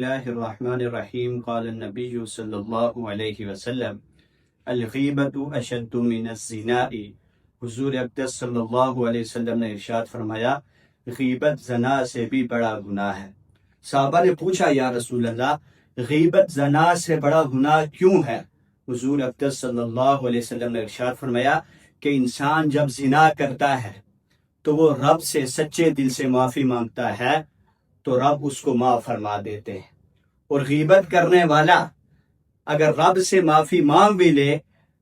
الله الرحمن الرحیم قال النبی صلی اللہ علیہ وسلم الغیبۃ اشد من الزنا. حضور اقدس صلی اللہ علیہ وسلم نے ارشاد فرمایا غیبت زنا سے بھی بڑا گناہ ہے. صحابہ نے پوچھا یا رسول اللہ غیبت زنا سے بڑا گناہ کیوں ہے؟ حضور اقدس صلی اللہ علیہ وسلم نے ارشاد فرمایا کہ انسان جب زنا کرتا ہے تو وہ رب سے سچے دل سے معافی مانگتا ہے تو رب اس کو معاف فرما دیتے ہیں، اور غیبت کرنے والا اگر رب سے معافی مانگ بھی لے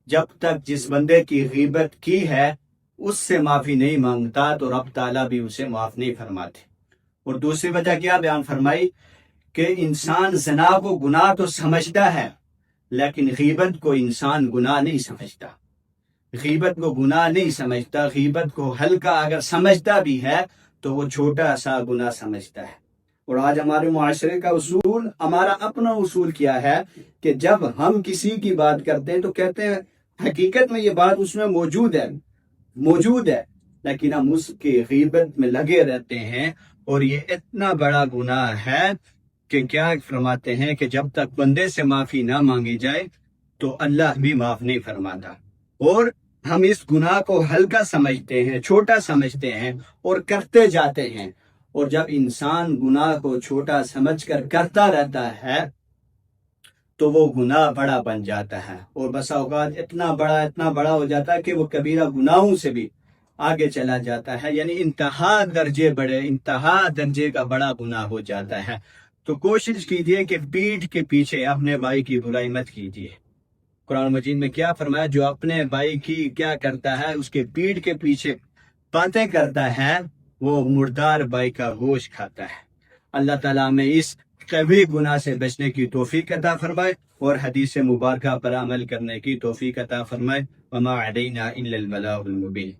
جب تک جس بندے کی غیبت کی ہے اس سے معافی نہیں مانگتا تو رب تعالیٰ بھی اسے معاف نہیں فرماتے. اور دوسری وجہ کیا بیان فرمائی کہ انسان زنا کو گناہ تو سمجھتا ہے لیکن غیبت کو انسان گناہ نہیں سمجھتا. غیبت کو گناہ نہیں سمجھتا، غیبت کو ہلکا اگر سمجھتا بھی ہے تو وہ چھوٹا سا گناہ سمجھتا ہے. اور آج ہمارے معاشرے کا اصول، ہمارا اپنا اصول کیا ہے کہ جب ہم کسی کی بات کرتے ہیں تو کہتے ہیں حقیقت میں یہ بات اس میں موجود ہے لیکن ہم اس کی غیبت میں لگے رہتے ہیں. اور یہ اتنا بڑا گناہ ہے کہ کیا فرماتے ہیں کہ جب تک بندے سے معافی نہ مانگی جائے تو اللہ بھی معاف نہیں فرماتا. اور ہم اس گناہ کو ہلکا سمجھتے ہیں، چھوٹا سمجھتے ہیں اور کرتے جاتے ہیں. اور جب انسان گناہ کو چھوٹا سمجھ کر کرتا رہتا ہے تو وہ گناہ بڑا بن جاتا ہے، اور بسا اوقات اتنا بڑا ہو جاتا ہے کہ وہ کبیرہ گناہوں سے بھی آگے چلا جاتا ہے، یعنی انتہا درجے کا بڑا گناہ ہو جاتا ہے. تو کوشش کیجیے کہ پیٹھ کے پیچھے اپنے بھائی کی برائی مت کیجیے. قرآن مجید میں کیا فرمایا؟ جو اپنے بھائی کی کیا کرتا ہے، اس کے پیٹھ کے پیچھے باتیں کرتا ہے وہ مردار بھائی کا گوشت کھاتا ہے. اللہ تعالیٰ میں اس کبھی گناہ سے بچنے کی توفیق عطا فرمائے اور حدیث مبارکہ پر عمل کرنے کی توفیق عطا فرمائے. وما علینا الا البلاغ المبین.